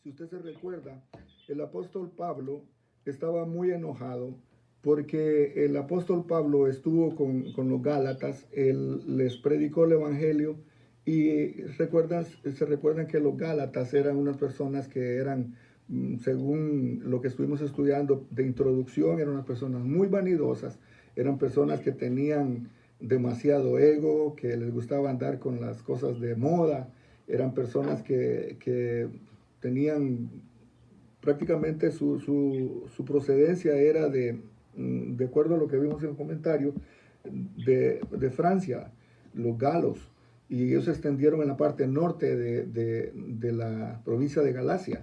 si usted se recuerda, el apóstol Pablo estaba muy enojado porque el apóstol Pablo estuvo con los Gálatas, él les predicó el Evangelio y se recuerdan que los Gálatas eran unas personas que eran, según lo que estuvimos estudiando de introducción, eran unas personas muy vanidosas, eran personas que tenían demasiado ego, que les gustaba andar con las cosas de moda, eran personas que tenían prácticamente su procedencia era de acuerdo a lo que vimos en el comentario, de Francia, los galos, y ellos se extendieron en la parte norte de la provincia de Galacia.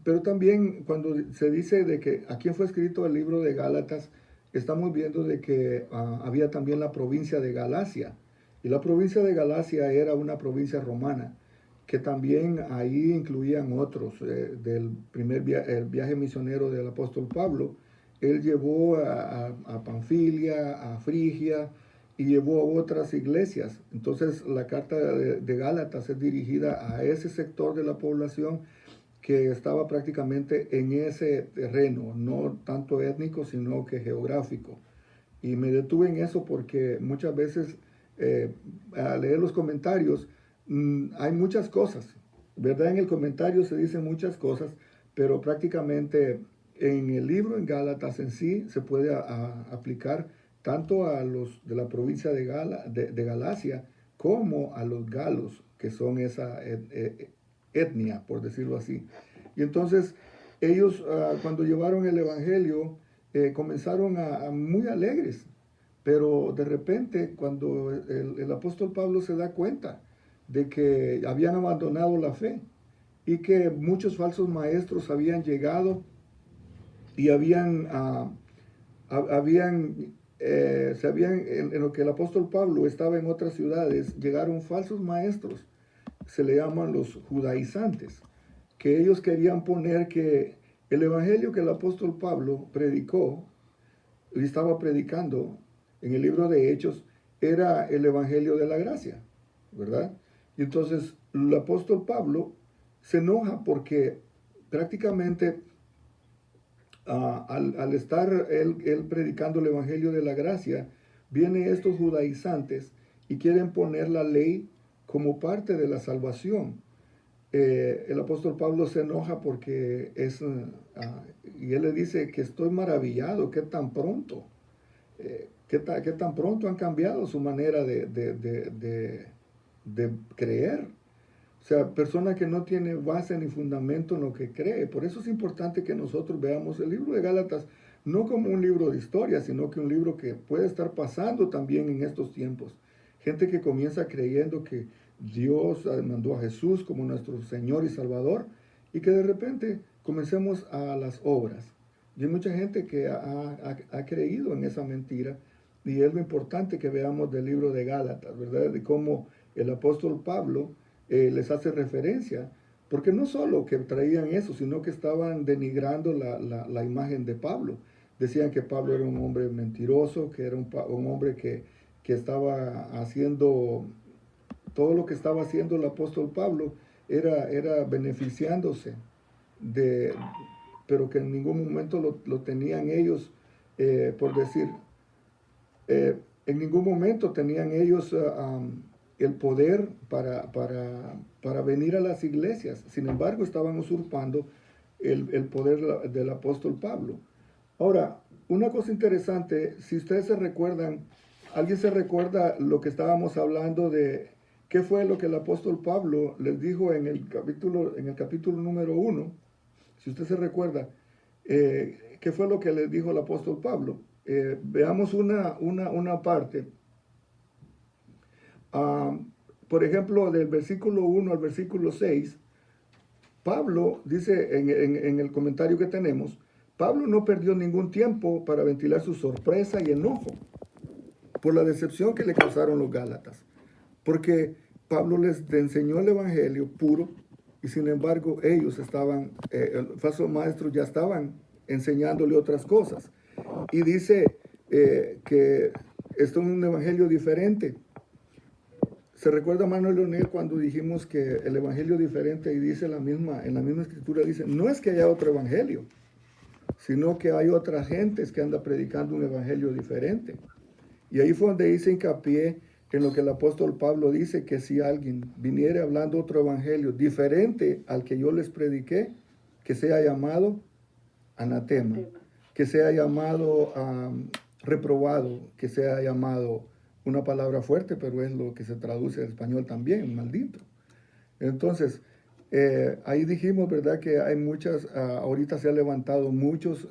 Pero también cuando se dice de que a quién fue escrito el libro de Gálatas, estamos viendo de que había también la provincia de Galacia. Y la provincia de Galacia era una provincia romana, que también ahí incluían otros. Del el viaje misionero del apóstol Pablo, él llevó a Panfilia, a Frigia, y llevó a otras iglesias. Entonces la carta de Gálatas es dirigida a ese sector de la población que estaba prácticamente en ese terreno, no tanto étnico, sino que geográfico. Y me detuve en eso porque muchas veces al leer los comentarios hay muchas cosas, ¿verdad? En el comentario se dicen muchas cosas, pero prácticamente en el libro, en Gálatas en sí, se puede aplicar tanto a los de la provincia de Galacia como a los galos, que son esa etnia, por decirlo así. Y entonces ellos cuando llevaron el Evangelio comenzaron muy alegres, pero de repente cuando el apóstol Pablo se da cuenta de que habían abandonado la fe y que muchos falsos maestros habían llegado y en lo que el apóstol Pablo estaba en otras ciudades, llegaron falsos maestros, se le llaman los judaizantes, que ellos querían poner que el evangelio que el apóstol Pablo predicó y estaba predicando en el libro de Hechos era el evangelio de la gracia, ¿verdad? Y entonces el apóstol Pablo se enoja porque prácticamente al estar él predicando el evangelio de la gracia, vienen estos judaizantes y quieren poner la ley como parte de la salvación. El apóstol Pablo se enoja porque y él le dice que estoy maravillado, que tan pronto, que tan pronto han cambiado su manera de creer. O sea, persona que no tiene base ni fundamento en lo que cree. Por eso es importante que nosotros veamos el libro de Gálatas no como un libro de historia, sino que un libro que puede estar pasando también en estos tiempos. Gente que comienza creyendo que Dios mandó a Jesús como nuestro Señor y Salvador y que de repente comencemos a las obras. Y hay mucha gente que ha creído en esa mentira y es lo importante que veamos del libro de Gálatas, ¿verdad? De cómo el apóstol Pablo les hace referencia, porque no solo que traían eso, sino que estaban denigrando la imagen de Pablo. Decían que Pablo era un hombre mentiroso, que era un hombre que estaba haciendo, todo lo que estaba haciendo el apóstol Pablo era beneficiándose de, pero que en ningún momento lo tenían ellos, por decir, en ningún momento tenían ellos el poder para venir a las iglesias. Sin embargo, estaban usurpando el poder del apóstol Pablo. Ahora, una cosa interesante, si ustedes se recuerdan, ¿alguien se recuerda lo que estábamos hablando de qué fue lo que el apóstol Pablo les dijo en el capítulo número 1? Si usted se recuerda, ¿qué fue lo que les dijo el apóstol Pablo? Veamos una parte. Por ejemplo, del versículo 1 al versículo 6, Pablo dice en el comentario que tenemos, Pablo no perdió ningún tiempo para ventilar su sorpresa y enojo por la decepción que le causaron los Gálatas, porque Pablo les enseñó el evangelio puro y sin embargo ellos estaban, falsos maestros ya estaban enseñándole otras cosas. Y dice que esto es un evangelio diferente. Se recuerda, Manuel Leonel, cuando dijimos que el evangelio diferente, y dice en la misma escritura, dice, no es que haya otro evangelio, sino que hay otras gentes que andan predicando un evangelio diferente. Y ahí fue donde hice hincapié en lo que el apóstol Pablo dice, que si alguien viniere hablando otro evangelio diferente al que yo les prediqué, que sea llamado anatema, que sea llamado reprobado, que sea llamado, una palabra fuerte, pero es lo que se traduce en español también, maldito. Entonces, ahí dijimos, ¿verdad? Que hay muchas, ahorita se han levantado muchos,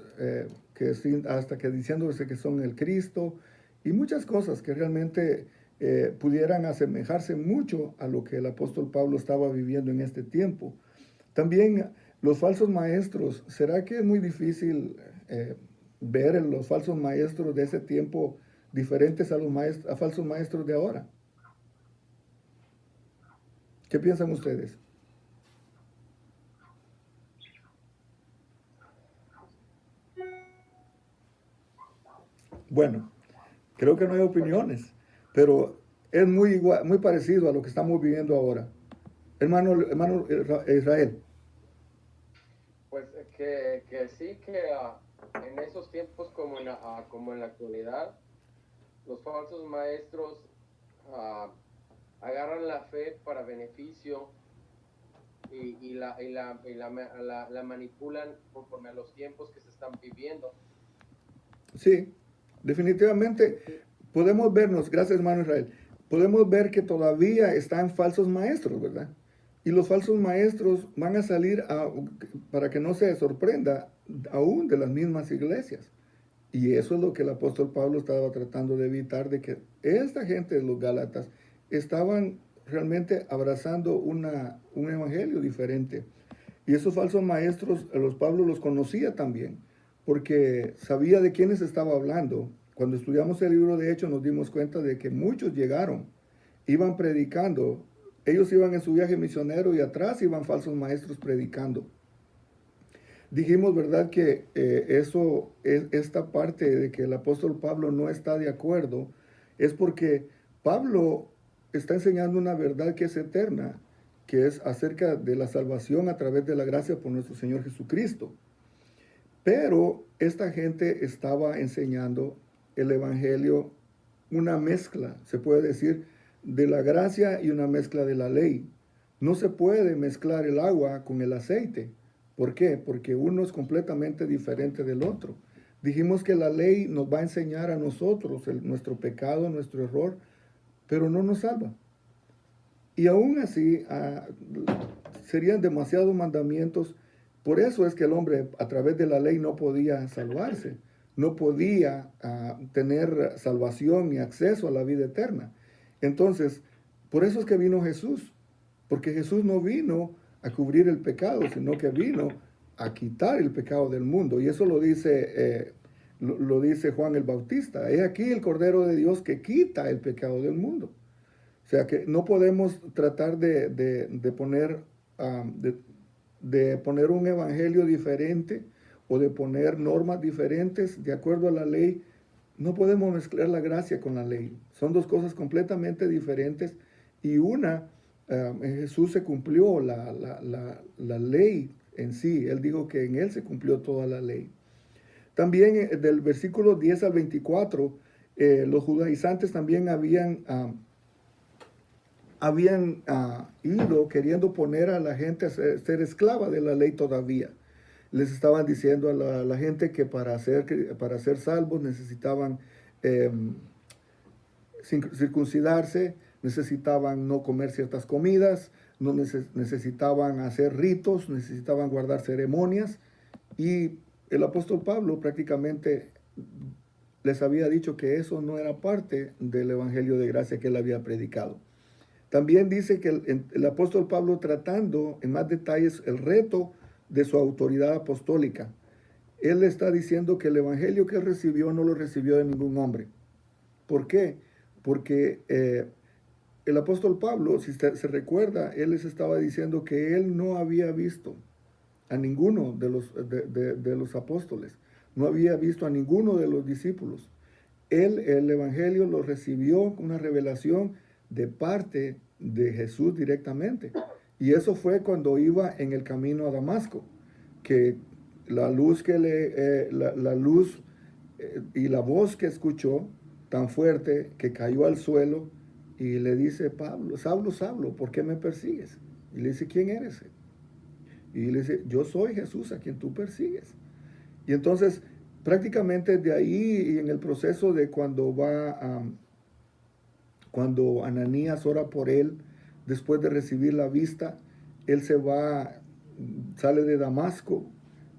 hasta que diciéndose que son el Cristo, y muchas cosas que realmente pudieran asemejarse mucho a lo que el apóstol Pablo estaba viviendo en este tiempo. También los falsos maestros, ¿será que es muy difícil ver los falsos maestros de ese tiempo diferentes a falsos maestros de ahora? ¿Qué piensan ustedes? Bueno, creo que no hay opiniones, pero es muy igual, muy parecido a lo que estamos viviendo ahora. Hermano Israel. Pues que sí, que en esos tiempos como en la actualidad, los falsos maestros agarran la fe para beneficio la manipulan conforme a los tiempos que se están viviendo. Sí, definitivamente podemos vernos, gracias hermano Israel, podemos ver que todavía están falsos maestros, ¿verdad? Y los falsos maestros van a salir, para que no se sorprenda, aún de las mismas iglesias. Y eso es lo que el apóstol Pablo estaba tratando de evitar, de que esta gente de los Gálatas estaban realmente abrazando un evangelio diferente. Y esos falsos maestros, los Pablo los conocía también, porque sabía de quiénes estaba hablando. Cuando estudiamos el libro de Hechos nos dimos cuenta de que muchos llegaron, iban predicando, ellos iban en su viaje misionero y atrás iban falsos maestros predicando. Dijimos, ¿verdad?, que esta parte de que el apóstol Pablo no está de acuerdo es porque Pablo está enseñando una verdad que es eterna, que es acerca de la salvación a través de la gracia por nuestro Señor Jesucristo. Pero esta gente estaba enseñando el evangelio, una mezcla, se puede decir, de la gracia y una mezcla de la ley. No se puede mezclar el agua con el aceite. ¿Por qué? Porque uno es completamente diferente del otro. Dijimos que la ley nos va a enseñar a nosotros nuestro pecado, nuestro error, pero no nos salva. Y aún así, serían demasiados mandamientos. Por eso es que el hombre a través de la ley no podía salvarse, no podía tener salvación ni acceso a la vida eterna. Entonces, por eso es que vino Jesús, porque Jesús no vino a cubrir el pecado, sino que vino a quitar el pecado del mundo. Y eso lo dice Juan el Bautista. He aquí el Cordero de Dios que quita el pecado del mundo. O sea que no podemos tratar de poner un evangelio diferente o de poner normas diferentes de acuerdo a la ley. No podemos mezclar la gracia con la ley. Son dos cosas completamente diferentes y en Jesús se cumplió la ley en sí. Él dijo que en él se cumplió toda la ley. También del versículo 10 al 24, los judaizantes también habían ido queriendo poner a la gente a ser esclava de la ley todavía. Les estaban diciendo a la gente que para ser salvos necesitaban circuncidarse, necesitaban no comer ciertas comidas, no necesitaban hacer ritos, necesitaban guardar ceremonias. Y el apóstol Pablo prácticamente les había dicho que eso no era parte del evangelio de gracia que él había predicado. También dice que el apóstol Pablo, tratando en más detalles el reto de su autoridad apostólica, él está diciendo que el evangelio que él recibió no lo recibió de ningún hombre. ¿Por qué? Porque el apóstol Pablo, si se recuerda, él les estaba diciendo que él no había visto a ninguno de los apóstoles, no había visto a ninguno de los discípulos. Él, el evangelio, lo recibió con una revelación de parte de Jesús directamente. Y eso fue cuando iba en el camino a Damasco, que la luz la luz y la voz que escuchó tan fuerte que cayó al suelo y le dice: Pablo, Saulo, Saulo, ¿por qué me persigues? Y le dice: ¿quién eres? Y le dice: yo soy Jesús a quien tú persigues. Y entonces prácticamente de ahí y en el proceso de cuando Ananías ora por él, después de recibir la vista, él sale de Damasco,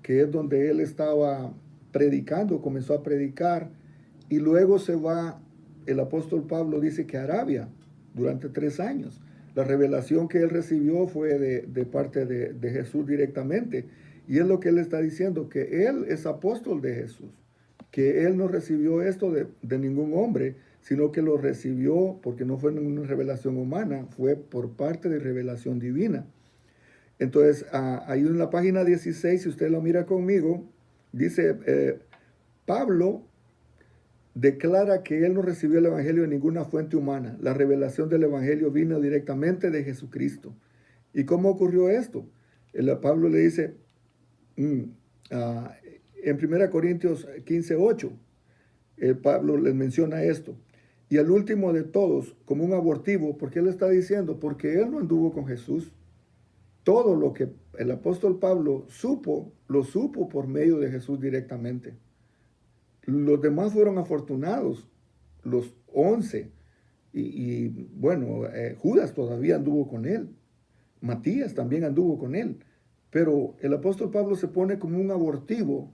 que es donde él estaba predicando, comenzó a predicar, y luego se va, el apóstol Pablo dice que a Arabia, durante 3 años. La revelación que él recibió fue de parte de Jesús directamente, y es lo que él está diciendo, que él es apóstol de Jesús, que él no recibió esto de ningún hombre, sino que lo recibió porque no fue una revelación humana, fue por parte de revelación divina. Entonces, ahí en la página 16, si usted lo mira conmigo, dice, Pablo declara que él no recibió el evangelio de ninguna fuente humana. La revelación del evangelio vino directamente de Jesucristo. ¿Y cómo ocurrió esto? Pablo le dice, en 1 Corintios 15:8, Pablo les menciona esto. Y al último de todos, como un abortivo, porque él está diciendo, porque él no anduvo con Jesús. Todo lo que el apóstol Pablo supo, lo supo por medio de Jesús directamente. Los demás fueron afortunados, los 11. Y bueno, Judas todavía anduvo con él. Matías también anduvo con él. Pero el apóstol Pablo se pone como un abortivo,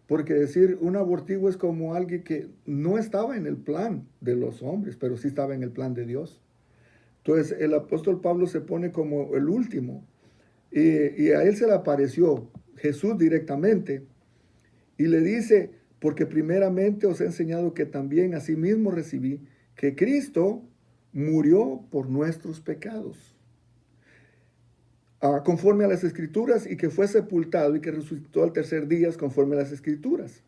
porque decir un abortivo es como alguien que no estaba en el plan de los hombres, pero sí estaba en el plan de Dios. Entonces el apóstol Pablo se pone como el último, y a él se le apareció Jesús directamente y le dice: porque primeramente os he enseñado que también asimismo recibí que Cristo murió por nuestros pecados, conforme a las Escrituras, y que fue sepultado y que resucitó al tercer día conforme a las Escrituras.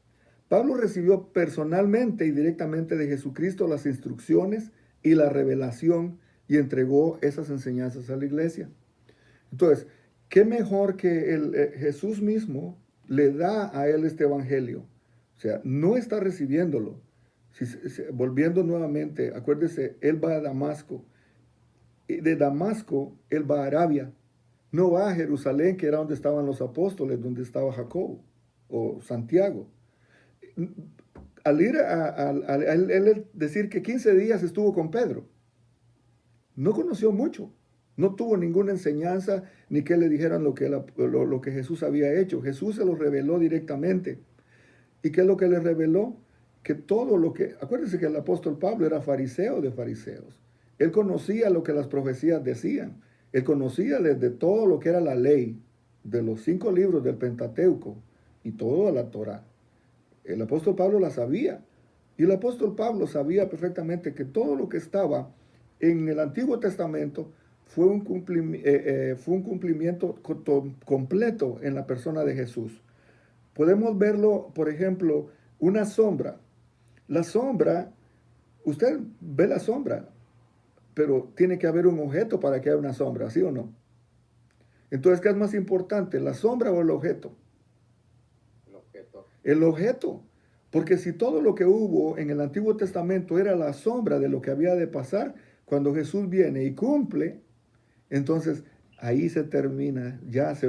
Pablo recibió personalmente y directamente de Jesucristo las instrucciones y la revelación y entregó esas enseñanzas a la iglesia. Entonces, ¿qué mejor que Jesús mismo le da a él este evangelio? O sea, no está recibiéndolo. Volviendo nuevamente, acuérdese, él va a Damasco. Y de Damasco, él va a Arabia. No va a Jerusalén, que era donde estaban los apóstoles, donde estaba Jacobo o Santiago. Al ir él decir que 15 días estuvo con Pedro, no conoció mucho. No tuvo ninguna enseñanza, ni que le dijeran lo que Jesús había hecho. Jesús se lo reveló directamente. ¿Y qué es lo que le reveló? Que todo lo que... Acuérdense que el apóstol Pablo era fariseo de fariseos. Él conocía lo que las profecías decían. Él conocía desde todo lo que era la ley, de los 5 libros del Pentateuco y toda la Torá. El apóstol Pablo la sabía. Y el apóstol Pablo sabía perfectamente que todo lo que estaba en el Antiguo Testamento fue un cumplimiento completo en la persona de Jesús. Podemos verlo, por ejemplo, una sombra. La sombra, usted ve la sombra, pero tiene que haber un objeto para que haya una sombra, ¿sí o no? Entonces, ¿qué es más importante, la sombra o el objeto? El objeto. El objeto. Porque si todo lo que hubo en el Antiguo Testamento era la sombra de lo que había de pasar, cuando Jesús viene y cumple, entonces ahí se termina,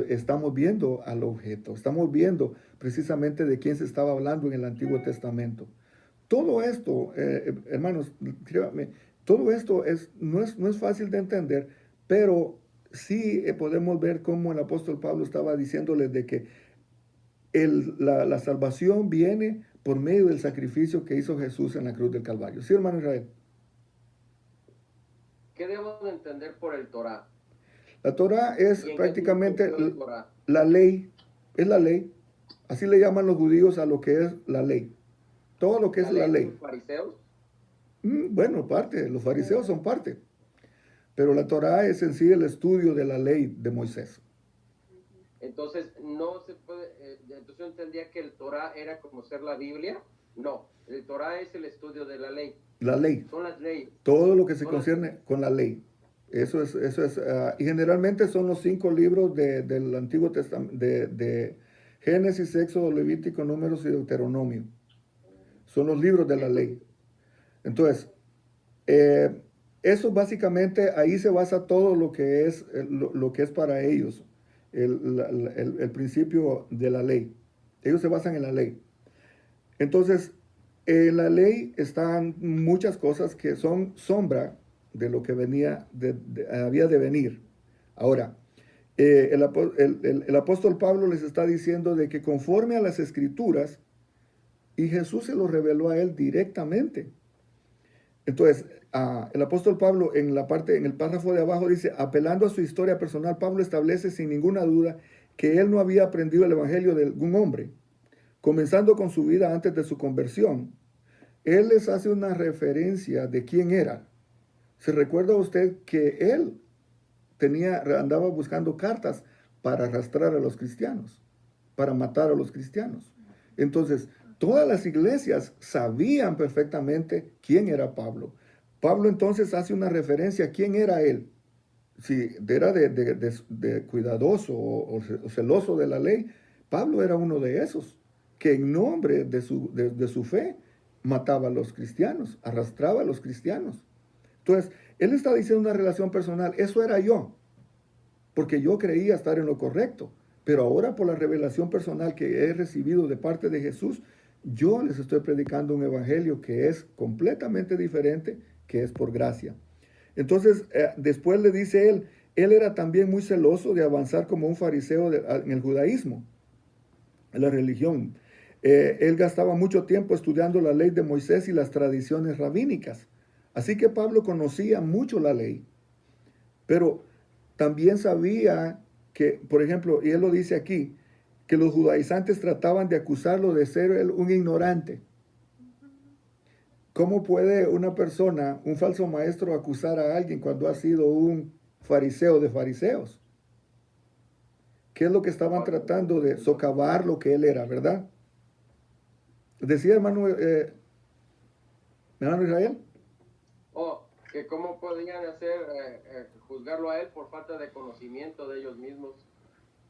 estamos viendo al objeto, estamos viendo precisamente de quién se estaba hablando en el Antiguo Testamento. Todo esto, hermanos, créanme, todo esto no es fácil de entender, pero sí podemos ver cómo el apóstol Pablo estaba diciéndoles de que la salvación viene por medio del sacrificio que hizo Jesús en la cruz del Calvario. ¿Sí, hermano Israel? ¿Qué debo de entender por el Torá? La Torá es prácticamente Torá? la ley, es la ley. Así le llaman los judíos a lo que es la ley. Todo lo que es la ley. ¿Los fariseos? Bueno, los fariseos son parte. Pero la Torá es en sí el estudio de la ley de Moisés. Entonces, no se puede, entonces yo entendía que el Torá era como ser la Biblia. No, el Torah es el estudio de la ley. La ley. Son las leyes. Todo lo que se Son concierne con la ley. Eso es, y generalmente son los 5 libros del Antiguo Testamento, de Génesis, Éxodo, Levítico, Números y Deuteronomio. Son los libros de la ley. Entonces, eso básicamente, ahí se basa todo lo que es, lo que es para ellos, el principio de la ley. Ellos se basan en la ley. Entonces, en la ley están muchas cosas que son sombra de lo que había de venir. Ahora, el apóstol Pablo les está diciendo de que conforme a las escrituras, y Jesús se lo reveló a él directamente. Entonces, el apóstol Pablo en el párrafo de abajo dice, apelando a su historia personal, Pablo establece sin ninguna duda que él no había aprendido el evangelio de algún hombre, comenzando con su vida antes de su conversión. Él les hace una referencia de quién era. ¿Se recuerda usted que él andaba buscando cartas para arrastrar a los cristianos, para matar a los cristianos? Entonces, todas las iglesias sabían perfectamente quién era Pablo. Pablo entonces hace una referencia a quién era él. Si era de cuidadoso o celoso de la ley, Pablo era uno de esos, que en nombre de su fe mataba a los cristianos, arrastraba a los cristianos. Entonces, él está diciendo una relación personal, eso era yo, porque yo creía estar en lo correcto, pero ahora por la revelación personal que he recibido de parte de Jesús, yo les estoy predicando un evangelio que es completamente diferente, que es por gracia. Entonces, después le dice él era también muy celoso de avanzar como un fariseo en el judaísmo, en la religión. Él gastaba mucho tiempo estudiando la ley de Moisés y las tradiciones rabínicas. Así que Pablo conocía mucho la ley, pero también sabía que, por ejemplo, y él lo dice aquí, que los judaizantes trataban de acusarlo de ser él un ignorante. ¿Cómo puede una persona, un falso maestro, acusar a alguien cuando ha sido un fariseo de fariseos? ¿Qué es lo que estaban tratando de socavar lo que él era, verdad? Decía hermano Israel. Que cómo podían juzgarlo a él por falta de conocimiento de ellos mismos,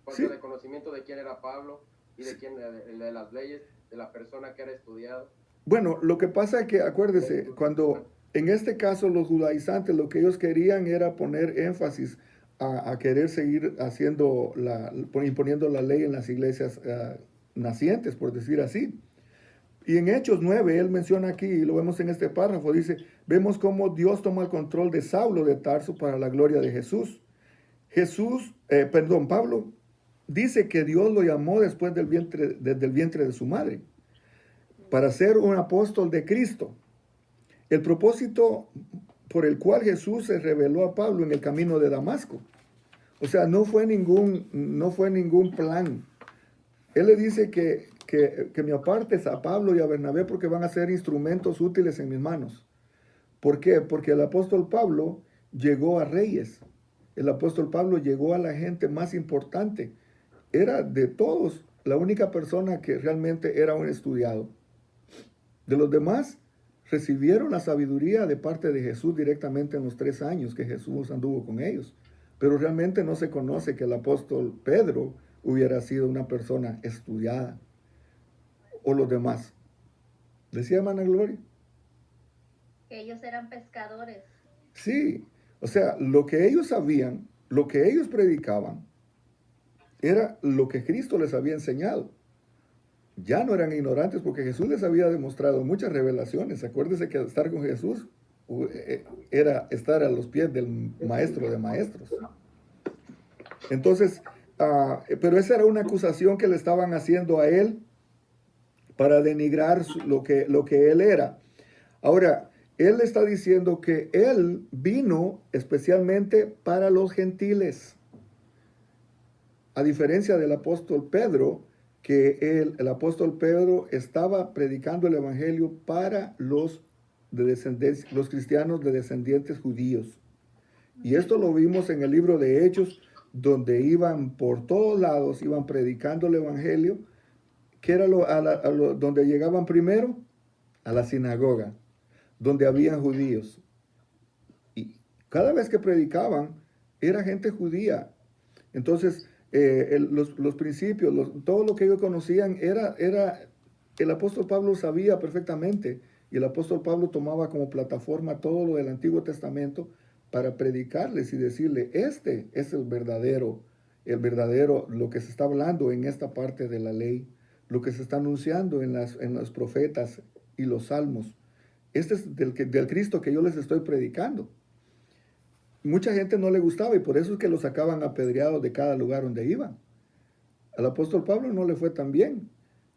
falta de conocimiento de quién era Pablo y de las leyes, de la persona que era estudiado. Bueno, lo que pasa es que, acuérdese, cuando en este caso los judaizantes lo que ellos querían era poner énfasis a querer seguir imponiendo la ley en las iglesias nacientes, por decir así. Y en Hechos 9, él menciona aquí, y lo vemos en este párrafo, dice, vemos cómo Dios toma el control de Saulo de Tarso para la gloria de Jesús. Pablo dice que Dios lo llamó desde el vientre de su madre, para ser un apóstol de Cristo. El propósito por el cual Jesús se reveló a Pablo en el camino de Damasco. O sea, no fue ningún plan. Él le dice que me apartes a Pablo y a Bernabé porque van a ser instrumentos útiles en mis manos. ¿Por qué? Porque el apóstol Pablo llegó a reyes. El apóstol Pablo llegó a la gente más importante. Era de todos la única persona que realmente era un estudiado. De los demás, recibieron la sabiduría de parte de Jesús directamente en los 3 años que Jesús anduvo con ellos. Pero realmente no se conoce que el apóstol Pedro hubiera sido una persona estudiada. O los demás. ¿Decía hermana Gloria? Ellos eran pescadores. Sí, o sea, lo que ellos sabían, lo que ellos predicaban, era lo que Cristo les había enseñado. Ya no eran ignorantes porque Jesús les había demostrado muchas revelaciones. Acuérdense que estar con Jesús era estar a los pies del maestro de maestros. Entonces, pero esa era una acusación que le estaban haciendo a él para denigrar lo que él era. Ahora, él está diciendo que él vino especialmente para los gentiles. A diferencia del apóstol Pedro, que el apóstol Pedro estaba predicando el evangelio para los cristianos de descendientes judíos. Y esto lo vimos en el libro de Hechos, donde iban por todos lados, iban predicando el evangelio, que era donde llegaban primero a la sinagoga, donde habían judíos. Y cada vez que predicaban, era gente judía. Entonces, los principios, todo lo que ellos conocían el apóstol Pablo sabía perfectamente, y el apóstol Pablo tomaba como plataforma todo lo del Antiguo Testamento para predicarles y decirle, este es el verdadero, lo que se está hablando en esta parte de la ley, lo que se está anunciando en los profetas y los salmos. Este es del Cristo que yo les estoy predicando. Mucha gente no le gustaba y por eso es que lo sacaban apedreados de cada lugar donde iban. Al apóstol Pablo no le fue tan bien,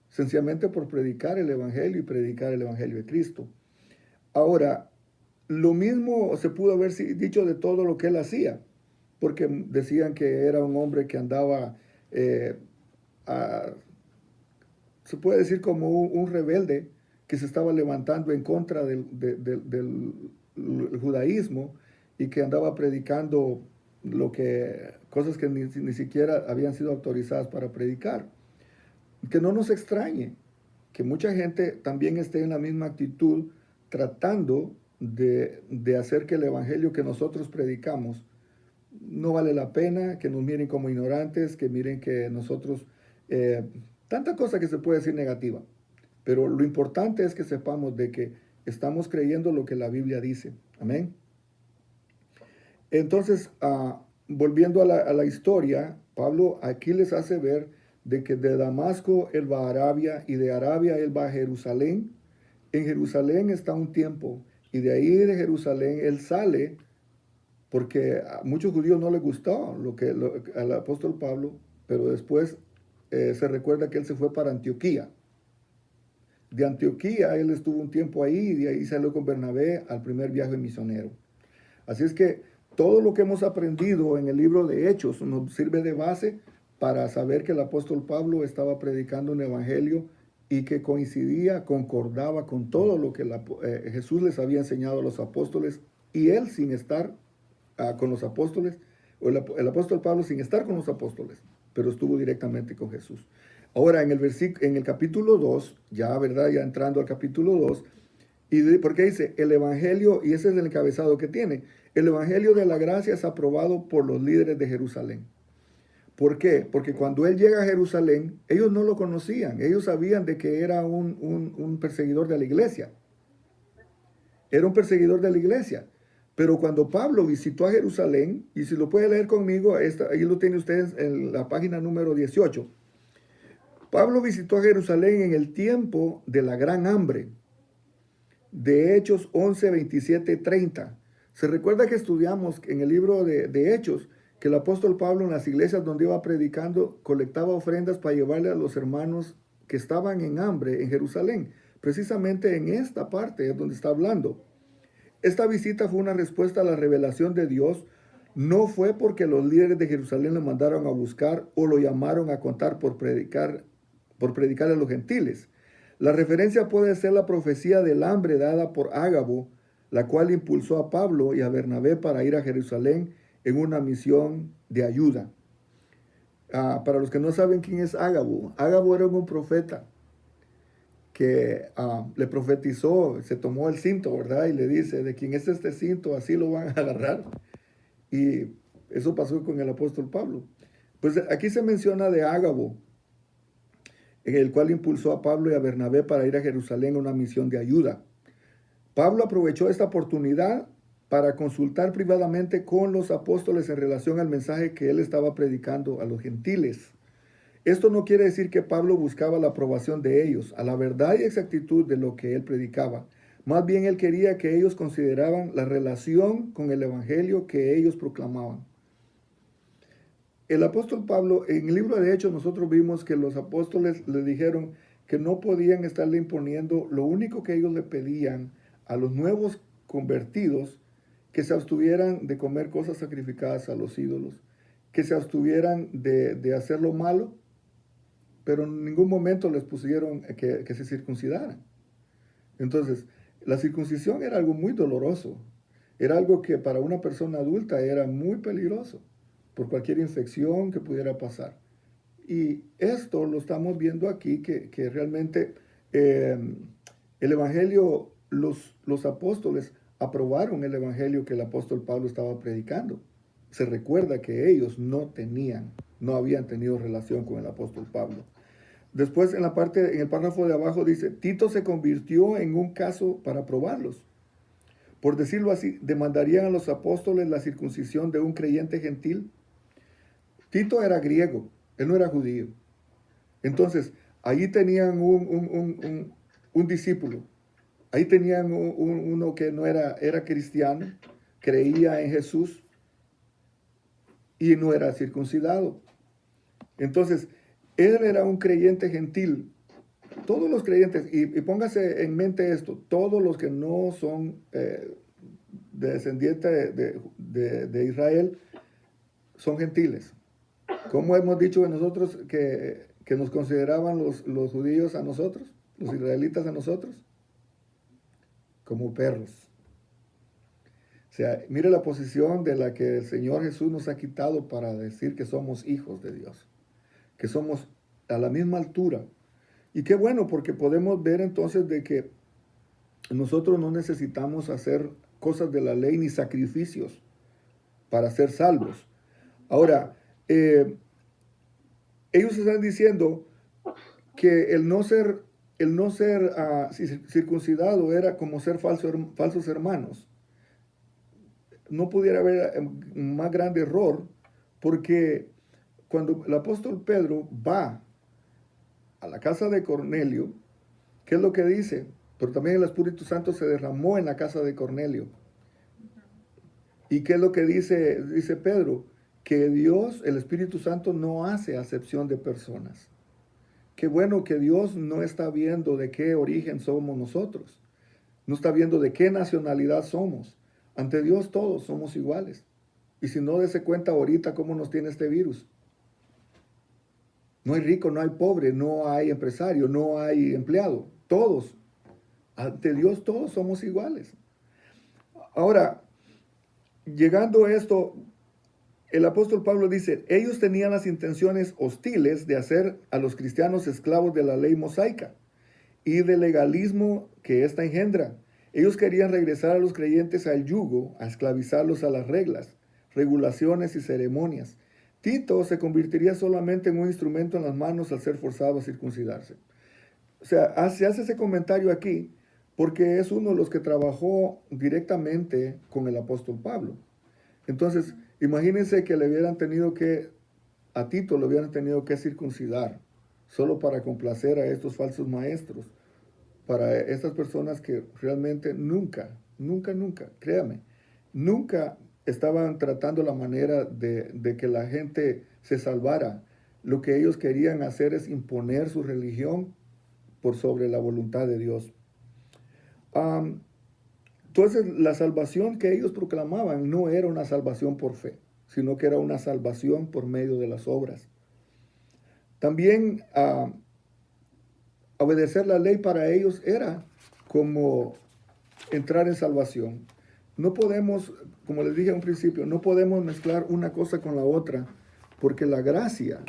sencillamente por predicar el Evangelio y predicar el Evangelio de Cristo. Ahora, lo mismo se pudo haber dicho de todo lo que él hacía, porque decían que era un hombre que andaba, se puede decir como un rebelde que se estaba levantando en contra del judaísmo y que andaba predicando cosas que ni siquiera habían sido autorizadas para predicar. Que no nos extrañe que mucha gente también esté en la misma actitud tratando de hacer que el evangelio que nosotros predicamos no vale la pena, que nos miren como ignorantes, que miren que nosotros, tanta cosa que se puede decir negativa. Pero lo importante es que sepamos de que estamos creyendo lo que la Biblia dice. Amén. Entonces, volviendo a la historia, Pablo aquí les hace ver de que de Damasco él va a Arabia y de Arabia él va a Jerusalén. En Jerusalén está un tiempo y de ahí de Jerusalén él sale porque a muchos judíos no les gustó al apóstol Pablo, pero después se recuerda que él se fue para Antioquía. De Antioquía él estuvo un tiempo ahí y de ahí salió con Bernabé al primer viaje misionero. Así es que todo lo que hemos aprendido en el libro de Hechos nos sirve de base para saber que el apóstol Pablo estaba predicando un evangelio y que concordaba con todo lo que Jesús les había enseñado a los apóstoles, y él sin estar con los apóstoles, o el apóstol Pablo sin estar con los apóstoles, pero estuvo directamente con Jesús. Ahora en el capítulo 2, ya entrando al capítulo 2, porque dice, el evangelio, y ese es el encabezado que tiene, el evangelio de la gracia es aprobado por los líderes de Jerusalén. ¿Por qué? Porque cuando él llega a Jerusalén, ellos no lo conocían, ellos sabían de que era un perseguidor de la iglesia. Era un perseguidor de la iglesia. Pero cuando Pablo visitó a Jerusalén, y si lo puede leer conmigo, ahí lo tienen ustedes en la página número 18. Pablo visitó a Jerusalén en el tiempo de la gran hambre, de Hechos 11, 27, 30. Se recuerda que estudiamos en el libro de Hechos que el apóstol Pablo en las iglesias donde iba predicando colectaba ofrendas para llevarle a los hermanos que estaban en hambre en Jerusalén. Precisamente en esta parte es donde está hablando. Esta visita fue una respuesta a la revelación de Dios. No fue porque los líderes de Jerusalén lo mandaron a buscar o lo llamaron a contar por predicar a los gentiles. La referencia puede ser la profecía del hambre dada por Ágabo, la cual impulsó a Pablo y a Bernabé para ir a Jerusalén en una misión de ayuda. Para los que no saben quién es Ágabo, Ágabo era un profeta que le profetizó, se tomó el cinto, ¿verdad? Y le dice, de quién es este cinto, así lo van a agarrar. Y eso pasó con el apóstol Pablo. Pues aquí se menciona de Ágabo, en el cual impulsó a Pablo y a Bernabé para ir a Jerusalén a una misión de ayuda. Pablo aprovechó esta oportunidad para consultar privadamente con los apóstoles en relación al mensaje que él estaba predicando a los gentiles. Esto no quiere decir que Pablo buscaba la aprobación de ellos, a la verdad y exactitud de lo que él predicaba. Más bien él quería que ellos consideraban la relación con el evangelio que ellos proclamaban. El apóstol Pablo, en el libro de Hechos, nosotros vimos que los apóstoles le dijeron que no podían estarle imponiendo, lo único que ellos le pedían a los nuevos convertidos, que se abstuvieran de comer cosas sacrificadas a los ídolos, que se abstuvieran de hacer lo malo, pero en ningún momento les pusieron que se circuncidaran. Entonces, la circuncisión era algo muy doloroso, era algo que para una persona adulta era muy peligroso, por cualquier infección que pudiera pasar. Y esto lo estamos viendo aquí, que realmente El evangelio, los apóstoles aprobaron el evangelio que el apóstol Pablo estaba predicando. Se recuerda que ellos no habían tenido relación con el apóstol Pablo. Después en el párrafo de abajo dice, Tito se convirtió en un caso para probarlos. Por decirlo así, demandarían a los apóstoles la circuncisión de un creyente gentil. Tito era griego, él no era judío. Entonces, ahí tenían un discípulo, ahí tenían uno que no era cristiano, creía en Jesús y no era circuncidado. Entonces, él era un creyente gentil. Todos los creyentes, y póngase en mente esto, todos los que no son descendientes de Israel son gentiles. ¿Cómo hemos dicho de nosotros que nos consideraban los judíos a nosotros, los israelitas a nosotros? Como perros. O sea, mire la posición de la que el Señor Jesús nos ha quitado para decir que somos hijos de Dios, que somos a la misma altura. Y qué bueno, porque podemos ver entonces de que nosotros no necesitamos hacer cosas de la ley ni sacrificios para ser salvos. Ahora, ellos están diciendo que el no ser circuncidado era como ser falsos hermanos. No pudiera haber un más grande error, porque cuando el apóstol Pedro va a la casa de Cornelio, ¿qué es lo que dice? Pero también el Espíritu Santo se derramó en la casa de Cornelio. ¿Y qué es lo que dice Pedro? Que Dios, el Espíritu Santo, no hace acepción de personas. Qué bueno que Dios no está viendo de qué origen somos nosotros. No está viendo de qué nacionalidad somos. Ante Dios todos somos iguales. Y si no, dése cuenta ahorita cómo nos tiene este virus. No hay rico, no hay pobre, no hay empresario, no hay empleado. Todos, ante Dios todos somos iguales. Ahora, llegando a esto, el apóstol Pablo dice, ellos tenían las intenciones hostiles de hacer a los cristianos esclavos de la ley mosaica y del legalismo que ésta engendra. Ellos querían regresar a los creyentes al yugo, a esclavizarlos a las reglas, regulaciones y ceremonias. Tito se convertiría solamente en un instrumento en las manos al ser forzado a circuncidarse. O sea, se hace ese comentario aquí porque es uno de los que trabajó directamente con el apóstol Pablo. Entonces, imagínense que a Tito le hubieran tenido que circuncidar solo para complacer a estos falsos maestros, para estas personas que realmente nunca, créame, nunca estaban tratando la manera de que la gente se salvara. Lo que ellos querían hacer es imponer su religión por sobre la voluntad de Dios. Entonces, la salvación que ellos proclamaban no era una salvación por fe, sino que era una salvación por medio de las obras. También obedecer la ley para ellos era como entrar en salvación. No podemos, como les dije a un principio, no podemos mezclar una cosa con la otra, porque la gracia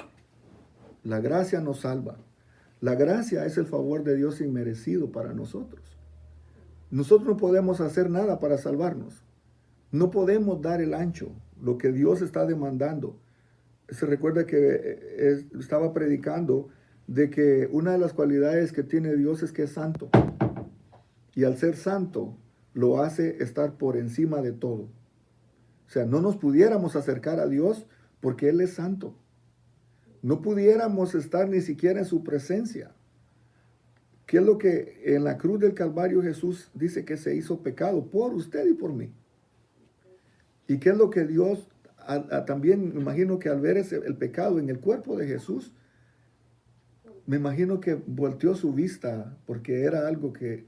nos salva. La gracia es el favor de Dios inmerecido para nosotros. Nosotros no podemos hacer nada para salvarnos. No podemos dar el ancho, lo que Dios está demandando. Se recuerda que estaba predicando de que una de las cualidades que tiene Dios es que es santo. Y al ser santo, lo hace estar por encima de todo. O sea, no nos pudiéramos acercar a Dios porque Él es santo. No pudiéramos estar ni siquiera en su presencia. ¿Qué es lo que en la cruz del Calvario Jesús dice que se hizo pecado por usted y por mí? ¿Y qué es lo que Dios también, me imagino que al ver el pecado en el cuerpo de Jesús, me imagino que volteó su vista porque era algo que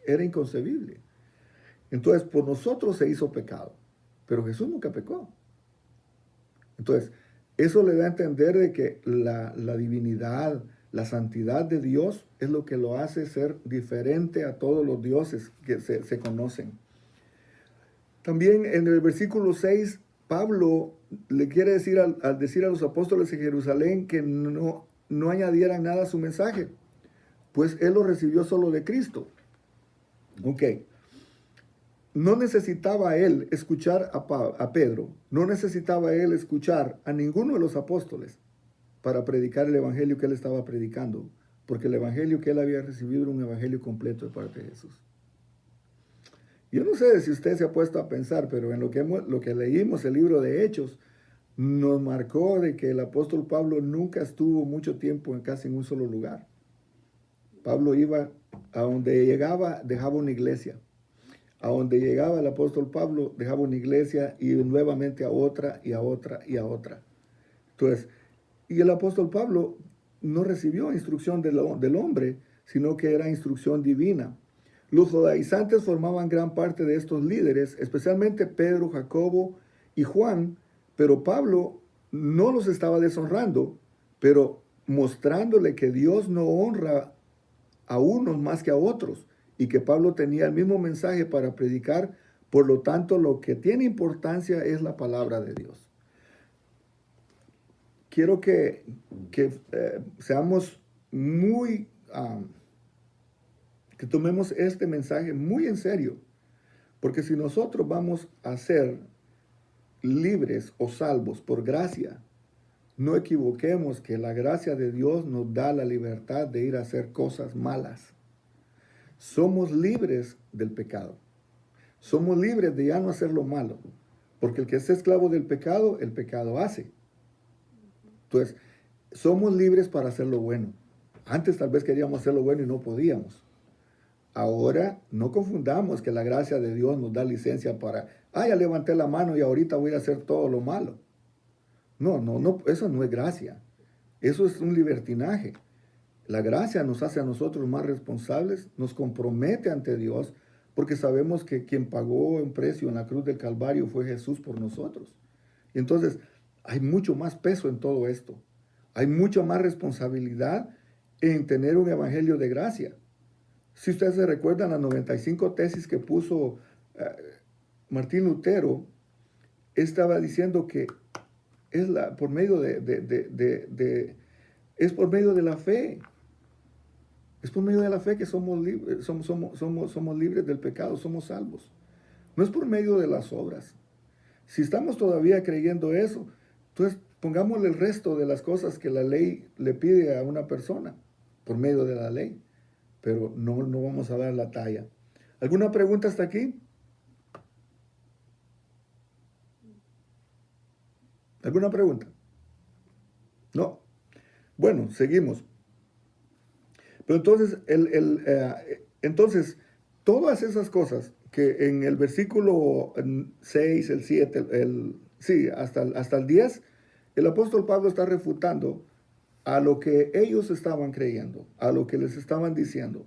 era inconcebible. Entonces, por nosotros se hizo pecado, pero Jesús nunca pecó. Entonces, eso le da a entender de que la divinidad, la santidad de Dios es lo que lo hace ser diferente a todos los dioses que se conocen. También en el versículo 6, Pablo le quiere decir al decir a los apóstoles en Jerusalén que no añadieran nada a su mensaje, pues él lo recibió solo de Cristo. Ok. No necesitaba él escuchar a Pedro, no necesitaba él escuchar a ninguno de los apóstoles para predicar el evangelio que él estaba predicando, porque el evangelio que él había recibido era un evangelio completo de parte de Jesús. Yo no sé si usted se ha puesto a pensar, pero en lo que leímos el libro de Hechos, nos marcó de que el apóstol Pablo nunca estuvo mucho tiempo casi en un solo lugar. Pablo iba a donde llegaba, dejaba una iglesia. A donde llegaba el apóstol Pablo, dejaba una iglesia y nuevamente a otra y a otra y a otra. Entonces, y el apóstol Pablo no recibió instrucción del hombre, sino que era instrucción divina. Los judaizantes formaban gran parte de estos líderes, especialmente Pedro, Jacobo y Juan, pero Pablo no los estaba deshonrando, pero mostrándole que Dios no honra a unos más que a otros y que Pablo tenía el mismo mensaje para predicar, por lo tanto lo que tiene importancia es la palabra de Dios. Quiero que seamos muy, que tomemos este mensaje muy en serio, porque si nosotros vamos a ser libres o salvos por gracia, no equivoquemos que la gracia de Dios nos da la libertad de ir a hacer cosas malas. Somos libres del pecado. Somos libres de ya no hacer lo malo, porque el que es esclavo del pecado, el pecado hace. Entonces, somos libres para hacer lo bueno. Antes tal vez queríamos hacer lo bueno y no podíamos. Ahora no confundamos que la gracia de Dios nos da licencia para, ya levanté la mano y ahorita voy a hacer todo lo malo. No, eso no es gracia. Eso es un libertinaje. La gracia nos hace a nosotros más responsables, nos compromete ante Dios, porque sabemos que quien pagó un precio en la cruz del Calvario fue Jesús por nosotros. Y entonces hay mucho más peso en todo esto. Hay mucha más responsabilidad en tener un evangelio de gracia. Si ustedes se recuerdan las 95 tesis que puso Martín Lutero, estaba diciendo que es por medio es por medio de la fe. Es por medio de la fe que somos libres del pecado, somos salvos. No es por medio de las obras. Si estamos todavía creyendo eso, entonces pongámosle el resto de las cosas que la ley le pide a una persona por medio de la ley. Pero no vamos a dar la talla. ¿Alguna pregunta hasta aquí? ¿Alguna pregunta? No. Bueno, seguimos. Pero entonces, todas esas cosas que en el versículo 6, el 7, hasta el 10, el apóstol Pablo está refutando a lo que ellos estaban creyendo, a lo que les estaban diciendo.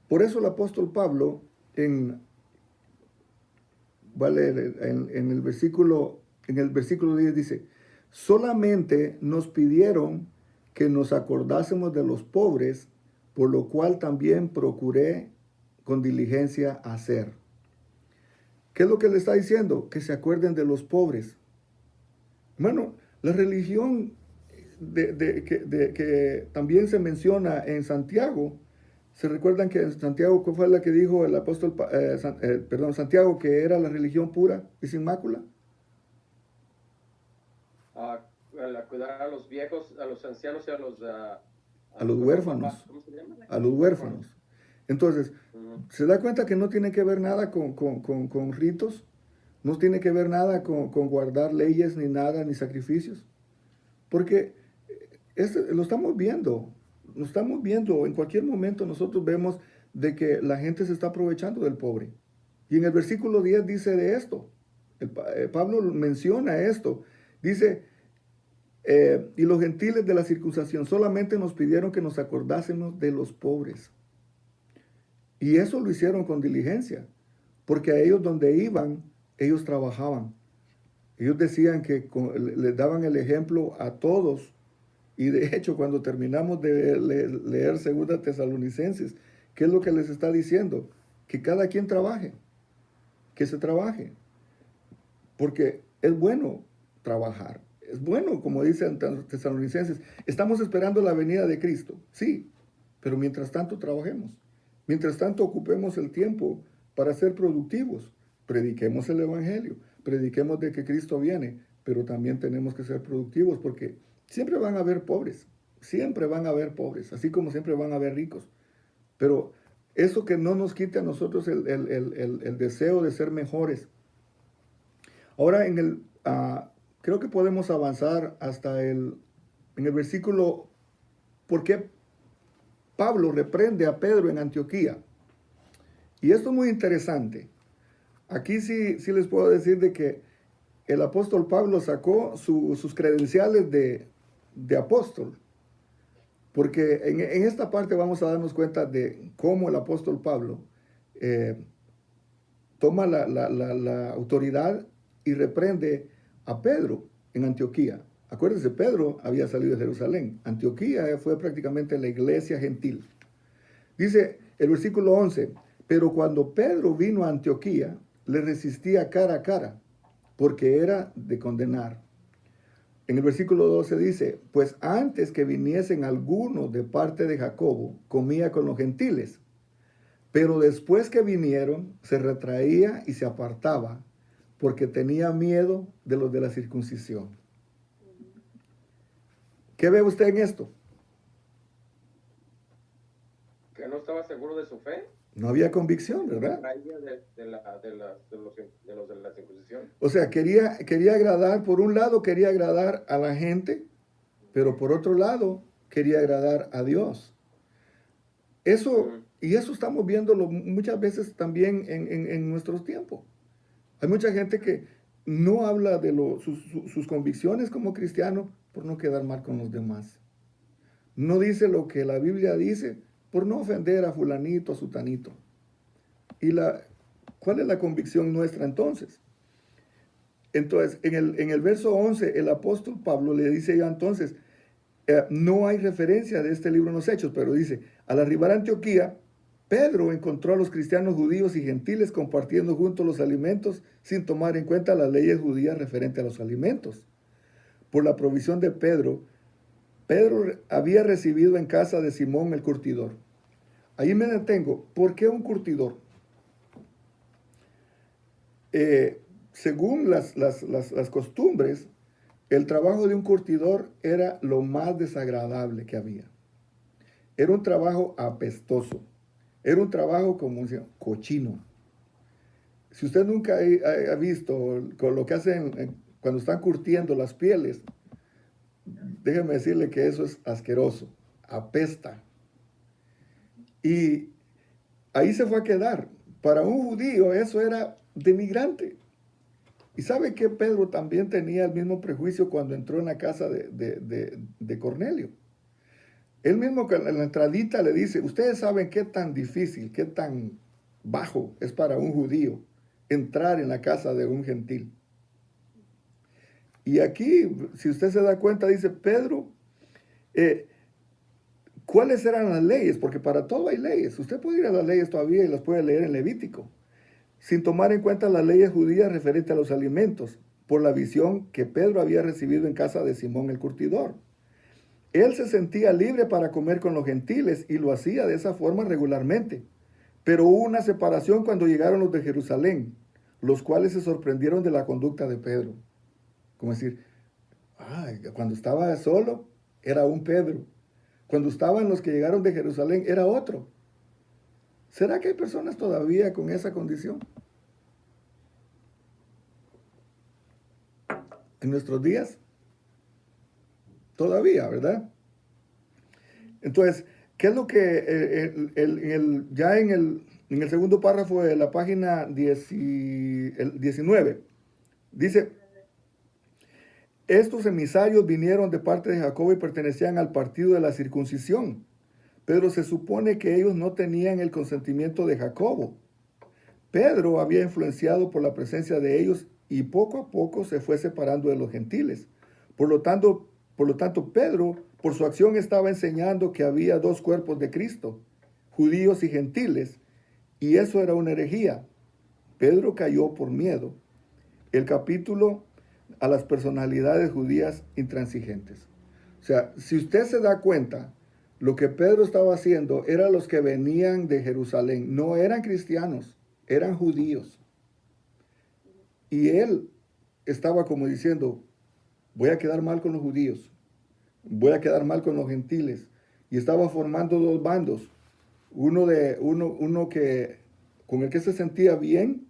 Por eso el apóstol Pablo, en el versículo 10 dice, solamente nos pidieron que nos acordásemos de los pobres, por lo cual también procuré con diligencia hacer. ¿Qué es lo que le está diciendo? Que se acuerden de los pobres. Bueno, la religión que también se menciona en Santiago, ¿se recuerdan que en Santiago cuál fue la que dijo el apóstol, Santiago, que era la religión pura y sin mácula? Cuidar a los viejos, a los ancianos y a los huérfanos. ¿Cómo se llama? A los huérfanos. Entonces, ¿se da cuenta que no tiene que ver nada con ritos? No tiene que ver nada con guardar leyes, ni nada, ni sacrificios. Porque lo estamos viendo. Lo estamos viendo. En cualquier momento nosotros vemos de que la gente se está aprovechando del pobre. Y en el versículo 10 dice de esto. Pablo menciona esto. Dice, y los gentiles de la circuncisión solamente nos pidieron que nos acordásemos de los pobres. Y eso lo hicieron con diligencia, porque a ellos donde iban, ellos trabajaban. Ellos decían que les daban el ejemplo a todos. Y de hecho, cuando terminamos de leer 2 Tesalonicenses, ¿qué es lo que les está diciendo? Que cada quien trabaje, que se trabaje. Porque es bueno trabajar. Es bueno, como dicen Tesalonicenses, estamos esperando la venida de Cristo. Sí, pero mientras tanto trabajemos. Mientras tanto, ocupemos el tiempo para ser productivos. Prediquemos el Evangelio, prediquemos de que Cristo viene, pero también tenemos que ser productivos porque siempre van a haber pobres, siempre van a haber pobres, así como siempre van a haber ricos. Pero eso que no nos quite a nosotros el deseo de ser mejores. Ahora creo que podemos avanzar hasta en el versículo, ¿por qué Pablo reprende a Pedro en Antioquía? Y esto es muy interesante. Aquí sí les puedo decir de que el apóstol Pablo sacó sus credenciales de apóstol. Porque en esta parte vamos a darnos cuenta de cómo el apóstol Pablo toma la autoridad y reprende a Pedro en Antioquía. Acuérdense, Pedro había salido de Jerusalén. Antioquía fue prácticamente la iglesia gentil. Dice el versículo 11, pero cuando Pedro vino a Antioquía, le resistía cara a cara, porque era de condenar. En el versículo 12 dice, pues antes que viniesen algunos de parte de Jacobo, comía con los gentiles. Pero después que vinieron, se retraía y se apartaba, porque tenía miedo de los de la circuncisión. ¿Qué ve usted en esto? Que no estaba seguro de su fe. No había convicción, ¿verdad? De los de la circuncisión. O sea, quería agradar, por un lado quería agradar a la gente, pero por otro lado quería agradar a Dios. Eso, y eso estamos viéndolo muchas veces también en nuestros tiempos. Hay mucha gente que no habla de sus convicciones como cristiano por no quedar mal con los demás. No dice lo que la Biblia dice por no ofender a fulanito, a sutanito. ¿Cuál es la convicción nuestra entonces? Entonces, en el verso 11, el apóstol Pablo le dice ya entonces, no hay referencia de este libro en los Hechos, pero dice, al arribar a Antioquía, Pedro encontró a los cristianos judíos y gentiles compartiendo juntos los alimentos sin tomar en cuenta las leyes judías referentes a los alimentos. Por la provisión de Pedro había recibido en casa de Simón el curtidor. Ahí me detengo. ¿Por qué un curtidor? Según las costumbres, el trabajo de un curtidor era lo más desagradable que había. Era un trabajo apestoso. Era un trabajo como cochino. Si usted nunca ha visto con lo que hacen cuando están curtiendo las pieles, déjeme decirle que eso es asqueroso, apesta. Y ahí se fue a quedar. Para un judío eso era denigrante. Y sabe que Pedro también tenía el mismo prejuicio cuando entró en la casa de Cornelio. Él mismo en la entradita le dice, ustedes saben qué tan difícil, qué tan bajo es para un judío entrar en la casa de un gentil. Y aquí, si usted se da cuenta, dice Pedro, ¿cuáles eran las leyes? Porque para todo hay leyes. Usted puede ir a las leyes todavía y las puede leer en Levítico, sin tomar en cuenta las leyes judías referentes a los alimentos, por la visión que Pedro había recibido en casa de Simón el curtidor. Él se sentía libre para comer con los gentiles y lo hacía de esa forma regularmente. Pero hubo una separación cuando llegaron los de Jerusalén, los cuales se sorprendieron de la conducta de Pedro. Como decir, cuando estaba solo era un Pedro. Cuando estaban los que llegaron de Jerusalén era otro. ¿Será que hay personas todavía con esa condición? En nuestros días. Todavía, ¿verdad? Entonces, ¿qué es lo que ya en el segundo párrafo de la página 19? Dice, estos emisarios vinieron de parte de Jacobo y pertenecían al partido de la circuncisión, pero se supone que ellos no tenían el consentimiento de Jacobo. Pedro había influenciado por la presencia de ellos y poco a poco se fue separando de los gentiles. Por lo tanto, Pedro, por su acción, estaba enseñando que había dos cuerpos de Cristo, judíos y gentiles, y eso era una herejía. Pedro cayó por miedo. El capítulo a las personalidades judías intransigentes. O sea, si usted se da cuenta, Lo que Pedro estaba haciendo era los que venían de Jerusalén. No eran cristianos, eran judíos. Y él estaba como diciendo, voy a quedar mal con los judíos, voy a quedar mal con los gentiles. Y estaba formando dos bandos. Uno que con el que se sentía bien,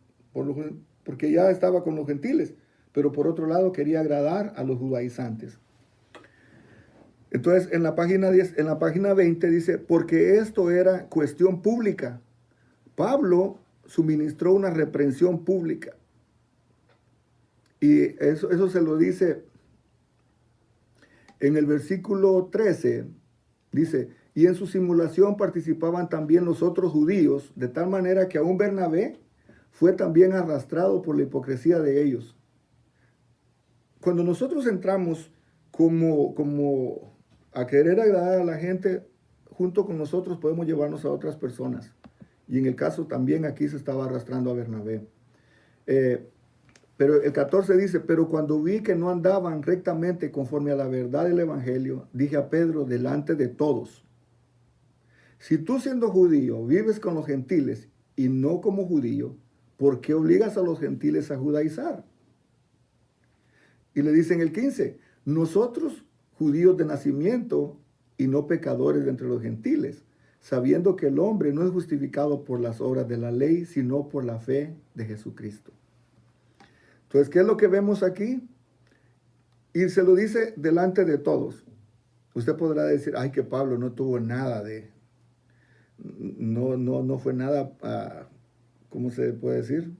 porque ya estaba con los gentiles, pero por otro lado quería agradar a los judaizantes. Entonces, en la página 10, en la página 20 dice, porque esto era cuestión pública. Pablo suministró una reprensión pública. Y eso se lo dice en el versículo 13. Dice, y en su simulación participaban también los otros judíos, de tal manera que aún Bernabé fue también arrastrado por la hipocresía de ellos. Cuando nosotros entramos como a querer agradar a la gente, junto con nosotros podemos llevarnos a otras personas. Y en el caso también aquí se estaba arrastrando a Bernabé. Pero el 14 dice, pero cuando vi que no andaban rectamente conforme a la verdad del Evangelio, dije a Pedro delante de todos, si tú siendo judío vives con los gentiles y no como judío, ¿por qué obligas a los gentiles a judaizar? Y le dice en el 15, nosotros judíos de nacimiento y no pecadores de entre los gentiles, sabiendo que el hombre no es justificado por las obras de la ley, sino por la fe de Jesucristo. Entonces, ¿qué es lo que vemos aquí? Y se lo dice delante de todos. Usted podrá decir, ay, que Pablo no tuvo nada no fue nada, ¿cómo se puede decir?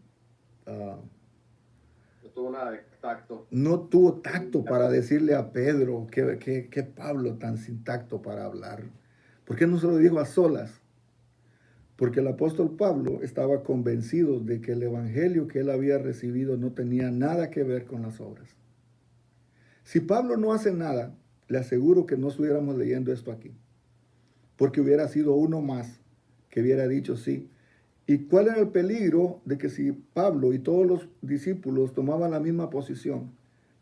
No tuvo nada de tacto. No tuvo tacto para decirle a Pedro que Pablo tan sin tacto para hablar. ¿Por qué no se lo dijo a solas? Porque el apóstol Pablo estaba convencido de que el evangelio que él había recibido no tenía nada que ver con las obras. Si Pablo no hace nada, le aseguro que no estuviéramos leyendo esto aquí. Porque hubiera sido uno más que hubiera dicho sí. ¿Y cuál era el peligro de que si Pablo y todos los discípulos tomaban la misma posición,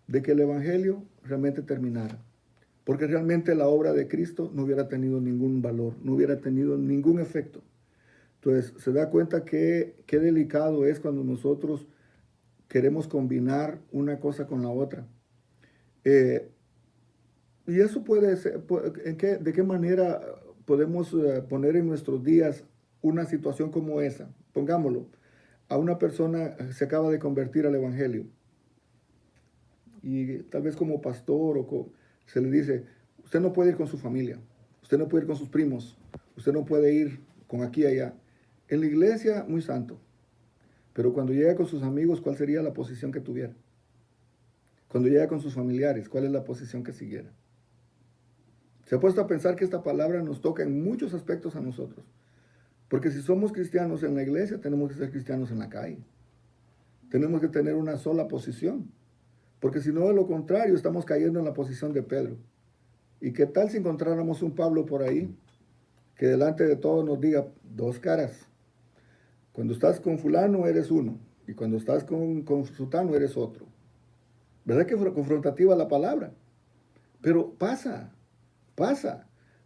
de que el evangelio realmente terminara? Porque realmente la obra de Cristo no hubiera tenido ningún valor, no hubiera tenido ningún efecto. Entonces, se da cuenta qué delicado es cuando nosotros queremos combinar una cosa con la otra. Y eso puede ser, ¿de qué manera podemos poner en nuestros días una situación como esa? Pongámoslo, a una persona se acaba de convertir al evangelio y tal vez como pastor se le dice, usted no puede ir con su familia, usted no puede ir con sus primos, usted no puede ir con aquí y allá. En la iglesia, muy santo, pero cuando llega con sus amigos, ¿cuál sería la posición que tuviera? Cuando llega con sus familiares, ¿cuál es la posición que siguiera? Se ha puesto a pensar que esta palabra nos toca en muchos aspectos a nosotros. Porque si somos cristianos en la iglesia, tenemos que ser cristianos en la calle. Tenemos que tener una sola posición. Porque si no, de lo contrario, estamos cayendo en la posición de Pedro. ¿Y qué tal si encontráramos un Pablo por ahí que delante de todos nos diga dos caras? Cuando estás con fulano eres uno y cuando estás con sutano eres otro. ¿Verdad que fue confrontativa la palabra? Pero pasa.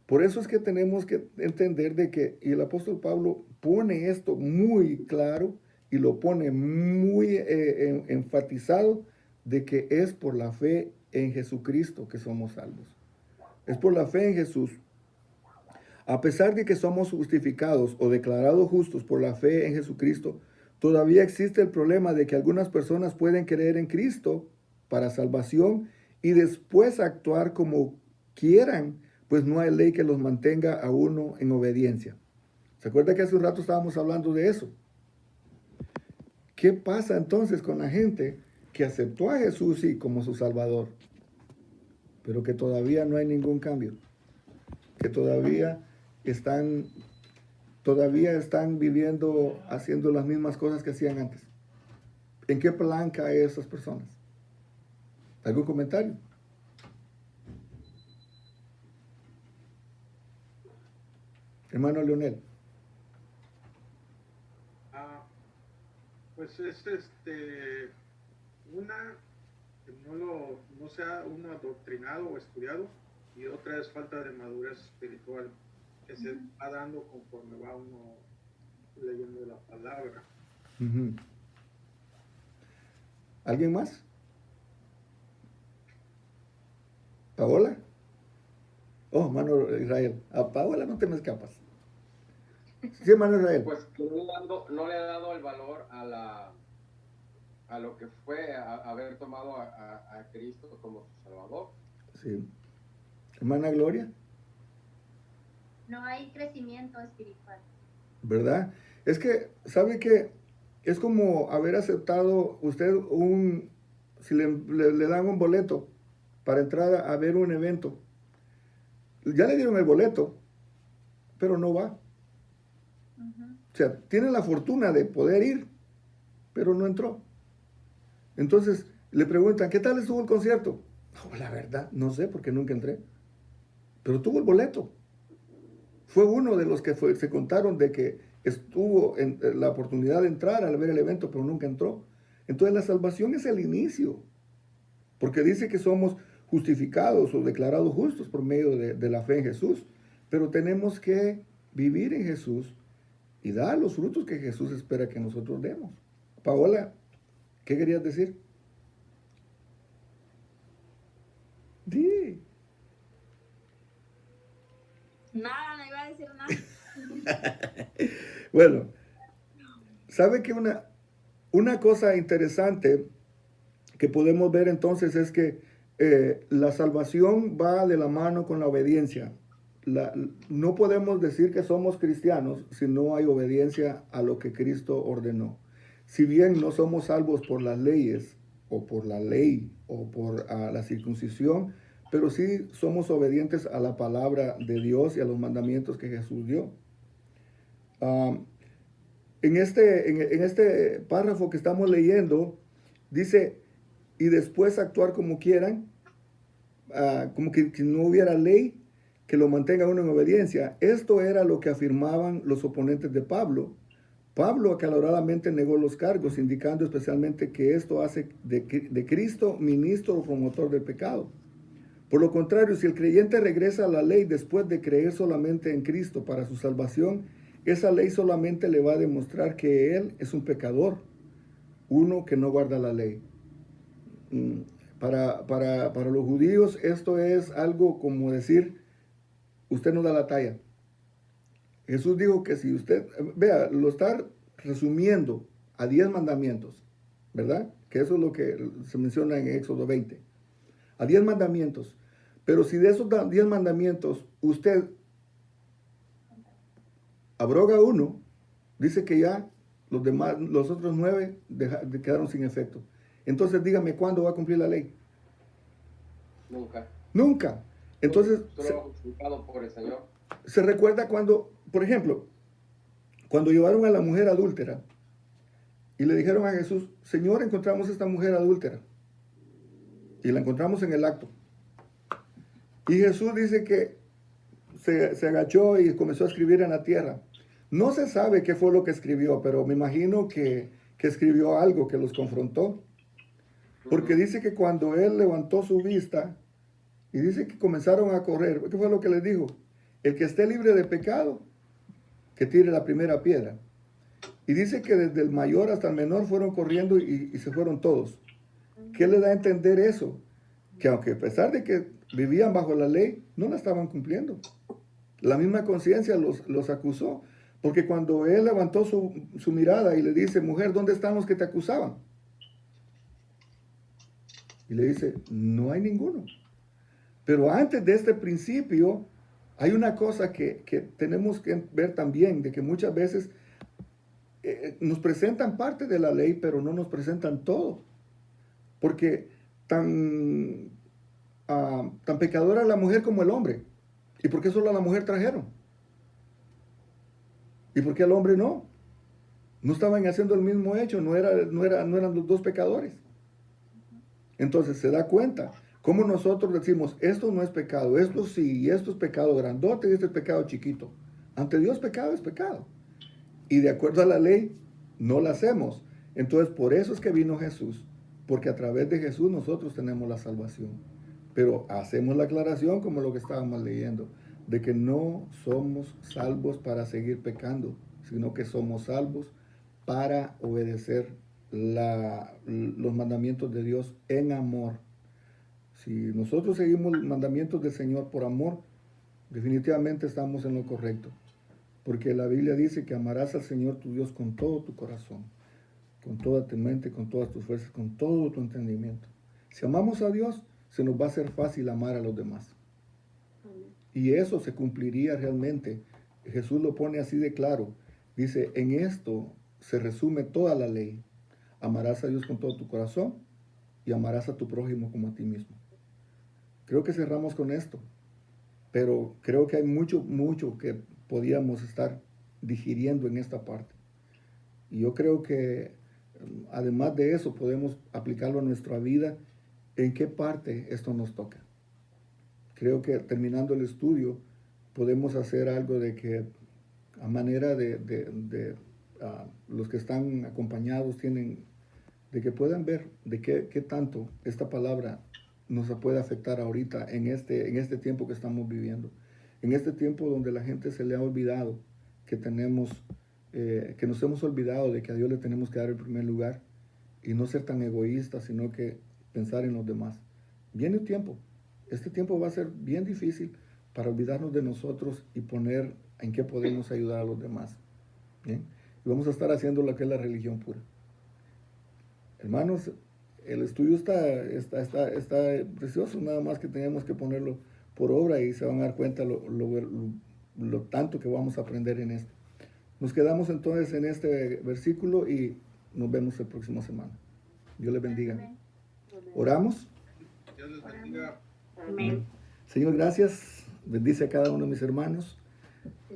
Por eso es que tenemos que entender de que, y el apóstol Pablo pone esto muy claro y lo pone muy enfatizado, de que es por la fe en Jesucristo que somos salvos. Es por la fe en Jesús. A pesar de que somos justificados o declarados justos por la fe en Jesucristo, todavía existe el problema de que algunas personas pueden creer en Cristo para salvación y después actuar como quieran, pues no hay ley que los mantenga a uno en obediencia. ¿Se acuerda que hace un rato estábamos hablando de eso? ¿Qué pasa entonces con la gente que aceptó a Jesús sí como su Salvador, pero que todavía no hay ningún cambio? Que todavía están viviendo, haciendo las mismas cosas que hacían antes. ¿En qué plan caen esas personas? ¿Algún comentario? Hermano Leonel. Pues es una que no sea un adoctrinado o estudiado, y otra es falta de madurez espiritual, que se va dando conforme va uno leyendo la palabra. Ujú. ¿Alguien más? ¿Paola? Oh, hermano Israel. A Paola no te me escapas. Sí, hermano Israel. Pues que no le ha dado el valor a lo que fue haber tomado a Cristo como su Salvador. Sí. Hermana Gloria, No hay crecimiento espiritual. ¿verdad? Es que, ¿sabe qué? Es como haber aceptado usted si le dan un boleto para entrar a ver un evento. Ya le dieron el boleto, pero no va. Ujú. O sea, tiene la fortuna de poder ir, pero no entró. Entonces le preguntan, ¿qué tal estuvo el concierto? No, la verdad, no sé porque nunca entré. Pero tuvo el boleto. Fue uno de los que se contaron de que estuvo en la oportunidad de entrar al ver el evento, pero nunca entró. Entonces la salvación es el inicio, porque dice que somos justificados o declarados justos por medio de la fe en Jesús, pero tenemos que vivir en Jesús y dar los frutos que Jesús espera que nosotros demos. Paola, ¿qué querías decir? Di. Nada, no iba a decir nada. Bueno, ¿sabe que una cosa interesante que podemos ver entonces es que la salvación va de la mano con la obediencia? No podemos decir que somos cristianos si no hay obediencia a lo que Cristo ordenó. Si bien no somos salvos por las leyes o por la ley o por la circuncisión, pero sí somos obedientes a la palabra de Dios y a los mandamientos que Jesús dio. En este párrafo que estamos leyendo, dice, y después actuar como quieran, como que no hubiera ley que lo mantenga uno en obediencia. Esto era lo que afirmaban los oponentes de Pablo. Pablo acaloradamente negó los cargos, indicando especialmente que esto hace de Cristo ministro o promotor del pecado. Por lo contrario, si el creyente regresa a la ley después de creer solamente en Cristo para su salvación, esa ley solamente le va a demostrar que él es un pecador, uno que no guarda la ley. Para los judíos esto es algo como decir, usted no da la talla. Jesús dijo que si usted, vea, lo está resumiendo a 10 mandamientos, ¿verdad? Que eso es lo que se menciona en Éxodo 20. A 10 mandamientos. Pero si de esos 10 mandamientos usted abroga uno, dice que ya los otros 9 quedaron sin efecto. Entonces dígame, ¿cuándo va a cumplir la ley? Nunca. Nunca. Entonces, Solo justificado por el Señor. se recuerda cuando, por ejemplo, cuando llevaron a la mujer adúltera y le dijeron a Jesús, Señor, encontramos a esta mujer adúltera. Y la encontramos en el acto. Y Jesús dice que se agachó y comenzó a escribir en la tierra. No se sabe qué fue lo que escribió, pero me imagino que escribió algo que los confrontó. Porque dice que cuando él levantó su vista y dice que comenzaron a correr, ¿qué fue lo que les dijo? El que esté libre de pecado, que tire la primera piedra. Y dice que desde el mayor hasta el menor fueron corriendo y se fueron todos. ¿Qué le da a entender eso? Que aunque a pesar de que vivían bajo la ley, no la estaban cumpliendo. La misma conciencia los acusó. Porque cuando él levantó su mirada y le dice, mujer, ¿dónde están los que te acusaban? Y le dice, no hay ninguno. Pero antes de este principio, hay una cosa que tenemos que ver también, de que muchas veces nos presentan parte de la ley, pero no nos presentan todo. Porque tan pecadora la mujer como el hombre. ¿Y por qué solo a la mujer trajeron? ¿Y por qué al hombre no? No estaban haciendo el mismo hecho, no eran los dos pecadores. Entonces se da cuenta cómo nosotros decimos, esto no es pecado, esto sí, y esto es pecado grandote y este es pecado chiquito. Ante Dios pecado es pecado. Y de acuerdo a la ley, no la hacemos. Entonces por eso es que vino Jesús, porque a través de Jesús nosotros tenemos la salvación. Pero hacemos la aclaración como lo que estábamos leyendo, de que no somos salvos para seguir pecando, sino que somos salvos para obedecer los mandamientos de Dios en amor. Si nosotros seguimos los mandamientos del Señor por amor, definitivamente estamos en lo correcto. Porque la Biblia dice que amarás al Señor tu Dios con todo tu corazón, con toda tu mente, con todas tus fuerzas, con todo tu entendimiento. Si amamos a Dios, se nos va a hacer fácil amar a los demás. Y eso se cumpliría realmente. Jesús lo pone así de claro. Dice, en esto se resume toda la ley. Amarás a Dios con todo tu corazón y amarás a tu prójimo como a ti mismo. Creo que cerramos con esto, pero creo que hay mucho que podíamos estar digiriendo en esta parte. Y yo creo que además de eso podemos aplicarlo a nuestra vida. ¿En qué parte esto nos toca? Creo que terminando el estudio podemos hacer algo de que a manera de los que están acompañados de que puedan ver de qué tanto esta palabra nos puede afectar ahorita en este tiempo que estamos viviendo. En este tiempo donde la gente se le ha olvidado que nos hemos olvidado de que a Dios le tenemos que dar el primer lugar y no ser tan egoístas, sino que pensar en los demás. Viene un tiempo. Este tiempo va a ser bien difícil para olvidarnos de nosotros y poner en qué podemos ayudar a los demás. ¿Bien? Y vamos a estar haciendo lo que es la religión pura. Hermanos, el estudio está precioso, nada más que tenemos que ponerlo por obra y se van a dar cuenta lo tanto que vamos a aprender en esto. Nos quedamos entonces en este versículo y nos vemos la próxima semana. Dios les bendiga. ¿Oramos? Dios les bendiga. Amén. Señor, gracias. Bendice a cada uno de mis hermanos.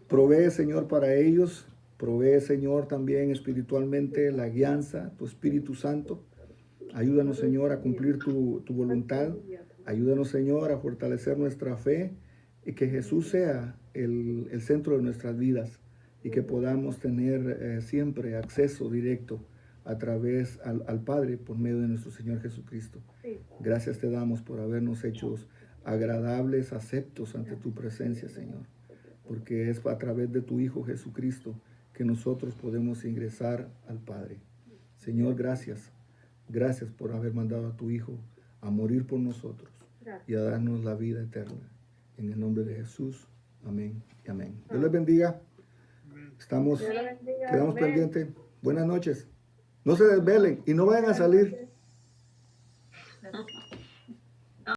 Provee, Señor, para ellos. Provee, Señor, también espiritualmente la guianza, tu Espíritu Santo. Ayúdanos, Señor, a cumplir tu voluntad. Ayúdanos, Señor, a fortalecer nuestra fe y que Jesús sea el centro de nuestras vidas y que podamos tener siempre acceso directo a través al Padre por medio de nuestro Señor Jesucristo. Gracias te damos por habernos hecho agradables, aceptos ante tu presencia, Señor, porque es a través de tu Hijo Jesucristo que nosotros podemos ingresar al Padre. Señor, gracias. Gracias por haber mandado a tu Hijo a morir por nosotros y a darnos la vida eterna. En el nombre de Jesús. Amén y amén. Dios les bendiga. Quedamos pendientes. Buenas noches. No se desvelen y no vayan a salir.